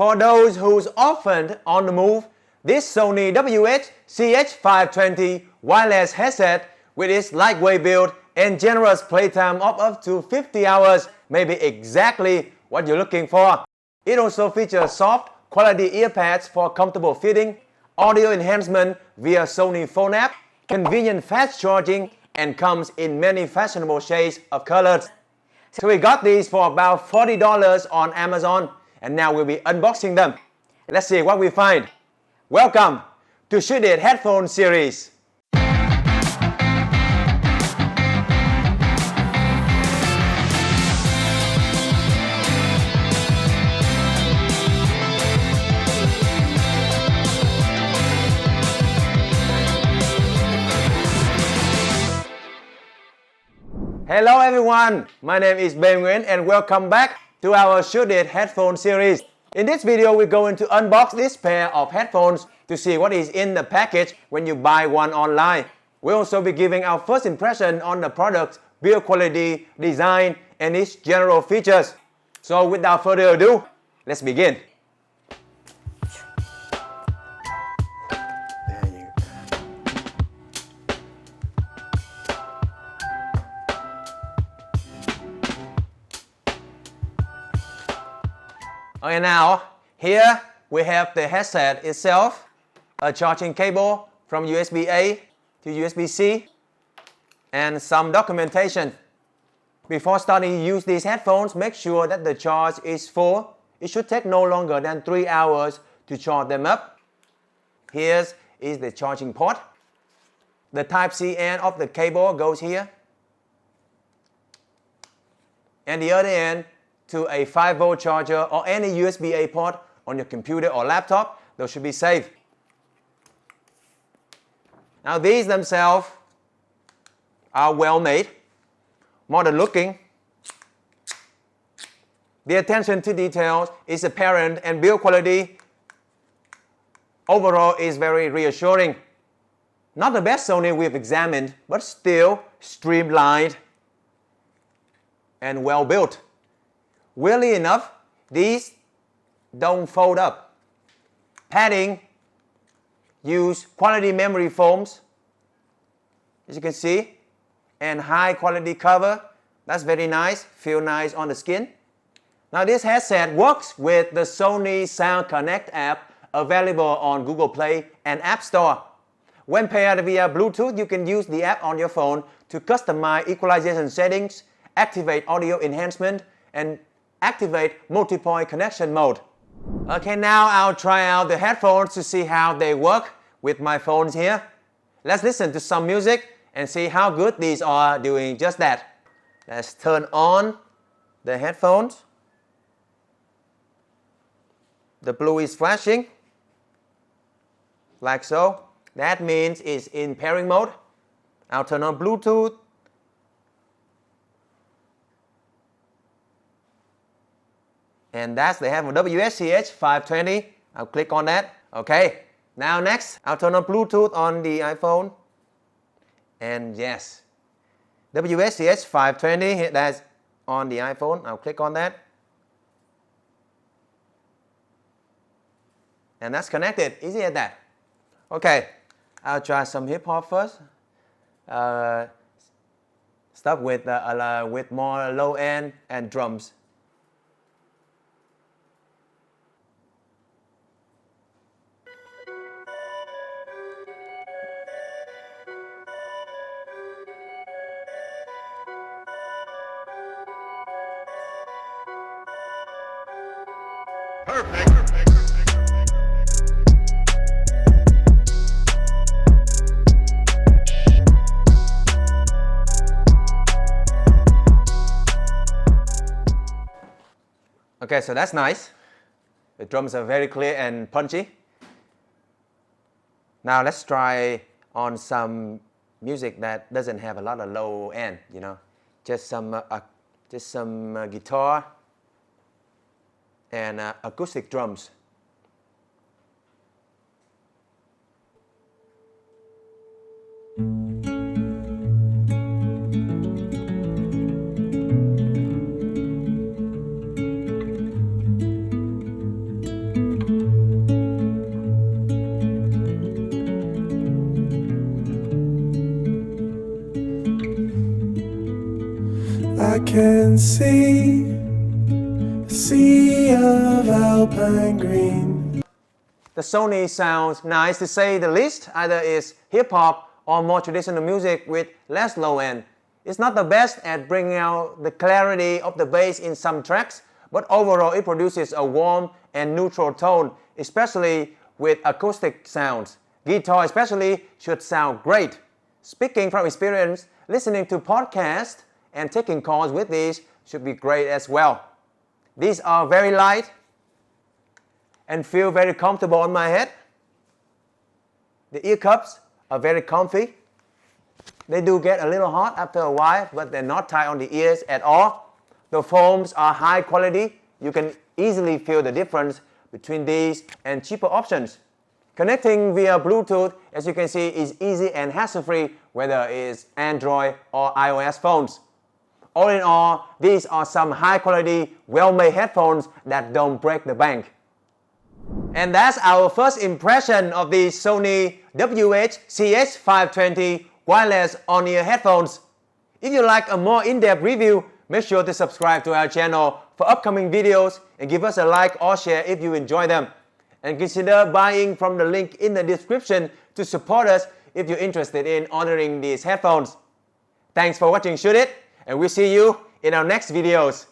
For those who's often on the move, this Sony WH-CH520 wireless headset with its lightweight build and generous playtime of up to 50 hours may be exactly what you're looking for. It also features soft, quality earpads for comfortable fitting, audio enhancement via Sony phone app, convenient fast charging, and comes in many fashionable shades of colors. So we got these for about $40 on Amazon, and now we'll be unboxing them. Let's see what we find. Welcome to ShouldIT Headphone Series. Hello everyone, my name is Ben Nguyen and welcome back to our ShouldIT Headphone Series. In this video, we're going to unbox this pair of headphones to see what is in the package when you buy one online. We'll also be giving our first impression on the product's build quality, design, and its general features. So without further ado, let's begin. Okay, now here we have the headset itself, a charging cable from USB-A to USB-C, and some documentation. Before starting to use these headphones, make sure that the charge is full. It should take no longer than 3 hours to charge them up. Here is the charging port. The Type-C end of the cable goes here, and the other end to a 5-volt charger or any USB-A port on your computer or laptop. Those should be safe. Now these themselves are well made, modern looking. The attention to details is apparent and build quality overall is very reassuring. Not the best Sony we've examined, but still streamlined and well built. Weirdly enough, these don't fold up. Padding use quality memory foams, as you can see, and high quality cover. That's very nice, feel nice on the skin. Now this headset works with the Sony Sound Connect app available on Google Play and App Store. When paired via Bluetooth, you can use the app on your phone to customize equalization settings, activate audio enhancement, and activate multi-point connection mode. Okay, now I'll try out the headphones to see how they work with my phones here. Let's listen to some music and see how good these are doing just that. Let's turn on the headphones. The blue is flashing, like so. That means it's in pairing mode. I'll turn on Bluetooth. And that's the headphone WH-CH520. I'll click on that. Okay. Now next, I'll turn on Bluetooth on the iPhone. And yes, WH-CH520, that's on the iPhone. I'll click on that. And that's connected. Easy as that. Okay. I'll try some hip hop first. Stuff with more low end and drums. Perfect. Okay, so that's nice. The drums are very clear and punchy. Now let's try on some music that doesn't have a lot of low end, you know. Just some guitar and acoustic drums. can see a sea of alpine green. The Sony sounds nice to say the least. Either it's hip-hop or more traditional music with less low end. It's not the best at bringing out the clarity of the bass in some tracks, but overall it produces a warm and neutral tone, especially with acoustic sounds. Guitar especially should sound great. Speaking from experience, listening to podcasts and taking calls with these should be great as well. These are very light and feel very comfortable on my head. The ear cups are very comfy. They do get a little hot after a while, but they're not tight on the ears at all. The foams are high quality. You can easily feel the difference between these and cheaper options. Connecting via Bluetooth, as you can see, is easy and hassle-free, whether it's Android or iOS phones. All in all, these are some high-quality, well-made headphones that don't break the bank. And that's our first impression of the Sony WH-CH520 wireless on-ear headphones. If you like a more in-depth review, make sure to subscribe to our channel for upcoming videos and give us a like or share if you enjoy them. And consider buying from the link in the description to support us if you're interested in ordering these headphones. Thanks for watching ShouldIT, and we'll see you in our next videos.